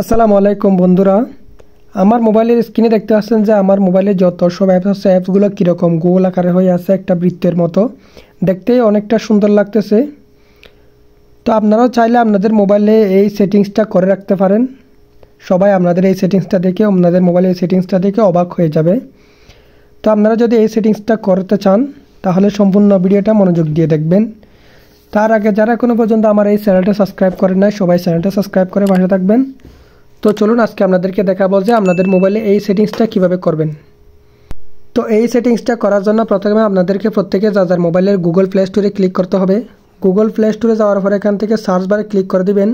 আসসালামু আলাইকুম বন্ধুরা, আমার মোবাইলের স্ক্রিনে দেখতে পাচ্ছেন যে আমার মোবাইলে যত সব অ্যাপস আছে অ্যাপসগুলো কীরকম গোল আকারে হয়ে আছে একটা বৃত্তের মতো দেখতে অনেকটা সুন্দর লাগতেছে। তো আপনারাও চাইলে আপনাদের মোবাইলে এই সেটিংসটা করে রাখতে পারেন। সবাই আপনাদের এই সেটিংসটা দেখে আপনাদের মোবাইলে এই সেটিংসটা দেখে অবাক হয়ে যাবে। তো আপনারা যদি এই সেটিংসটা করতে চান তাহলে সম্পূর্ণ ভিডিওটা মনোযোগ দিয়ে দেখবেন। তার আগে যারা এখনো পর্যন্ত আমার এই চ্যানেলটা সাবস্ক্রাইব করেন নাই সবাই চ্যানেলটা সাবস্ক্রাইব করে পাশে থাকবেন। তো চলুন আজকে আপনাদেরকে দেখাবো যে আপনাদের মোবাইলে এই সেটিংসটা কিভাবে করবেন। তো এই সেটিংসটা করার জন্য প্রথমে আপনাদেরকে প্রত্যেকে যার মোবাইলের গুগল প্লে স্টোরে ক্লিক করতে হবে। গুগল প্লে স্টোরে যাওয়ার পরে এখান থেকে সার্চ বারে ক্লিক করে দিবেন।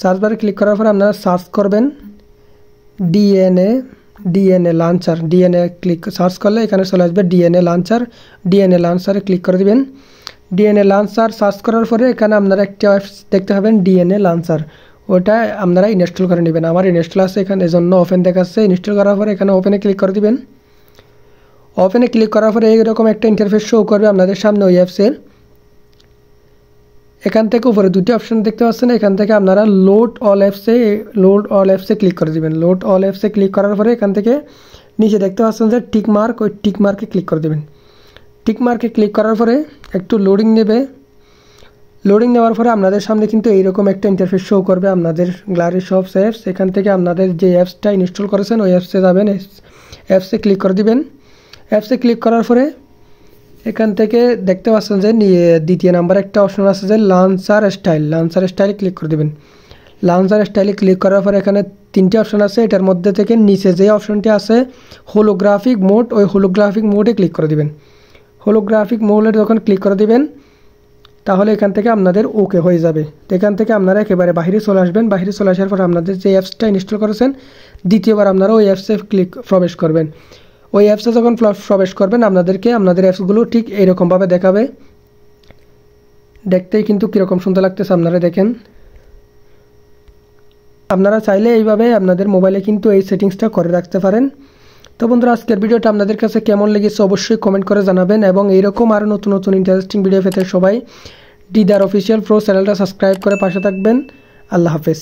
সার্চ বারে ক্লিক করার পরে আপনারা সার্চ করবেন DNA launcher. DNA click search করলে এখানে চলে আসবে ডিএনএ লঞ্চার। ডিএনএ লঞ্চারে ক্লিক করে দিবেন। ডিএনএ লঞ্চার সার্চ করার পরে এখানে আপনারা একটা অ্যাপস দেখতে পাবেন ডিএনএ লঞ্চার, ওটা আপনারা ইনস্টল করে নেবেন। আমার ইনস্টল আছে এখানে, এজন্য ওপেন দেখাচ্ছে। ইনস্টল করার পরে এখানে ওপেনে ক্লিক করে দিবেন। ওপেনে ক্লিক করার পরে এইরকম একটা ইন্টারফেস শো করবে আপনাদের সামনে ওই অ্যাপসের। এখান থেকে উপরে দুটি অপশন দেখতে পাচ্ছেন, এখান থেকে আপনারা লোড অল অ্যাপসে ক্লিক করে দিবেন। লোড অল অ্যাপসে ক্লিক করার পরে এখান থেকে নিচে দেখতে পাচ্ছেন যে টিক মার্ক, ওই টিক মার্কে ক্লিক করে দেবেন। টিক মার্কে ক্লিক করার পরে একটু লোডিং নেবে। লোডিং নেওয়ার পরে আপনাদের সামনে কিন্তু এইরকম একটা ইন্টারফেস শো করবে আপনাদের গ্যালারি সব অ্যাপস। এখান থেকে আপনাদের যে অ্যাপসটা ইনস্টল করেছেন ওই অ্যাপসে যাবেন। অ্যাপসে ক্লিক করে দিবেন। অ্যাপসে ক্লিক করার পরে এখান থেকে দেখতে পাচ্ছেন যে দ্বিতীয় নাম্বার একটা অপশন আছে যে লঞ্চার স্টাইলে ক্লিক করে দেবেন। লঞ্চার স্টাইলে ক্লিক করার পরে এখানে তিনটে অপশন আছে, এটার মধ্যে থেকে নিচে যে অপশনটি আছে হোলোগ্রাফিক মোড, ওই হোলোগ্রাফিক মোডে ক্লিক করে দিবেন। হোলোগ্রাফিক মোডে যখন ক্লিক করে দিবেন তাহলে এখান থেকে আপনাদের ওকে হয়ে যাবে। তো এখান থেকে আপনারা একেবারে বাইরে চলে আসবেন। বাইরে চলে আসার পর আপনাদের যে অ্যাপসটা ইনস্টল করেছেন দ্বিতীয়বার আপনারা ওই অ্যাপসে প্রবেশ করবেন। ওই অ্যাপসে যখন প্রবেশ করবেন আপনাদেরকে আপনাদের অ্যাপসগুলো ঠিক এইরকমভাবে দেখাবে। দেখতেই কিন্তু কীরকম সুন্দর লাগতেছে আপনারা দেখেন। আপনারা চাইলে এইভাবে আপনাদের মোবাইলে কিন্তু এই সেটিংসটা করে রাখতে পারেন। তো বন্ধুরা, আজকের ভিডিওটা আপনাদের কাছে কেমন লেগেছে অবশ্যই কমেন্ট করে জানাবেন, এবং এইরকম আরও নতুন নতুন ইন্টারেস্টিং ভিডিও পেতে সবাই দিদার অফিসিয়াল প্রো চ্যানেলটা সাবস্ক্রাইব করে পাশে থাকবেন। আল্লাহ হাফেজ।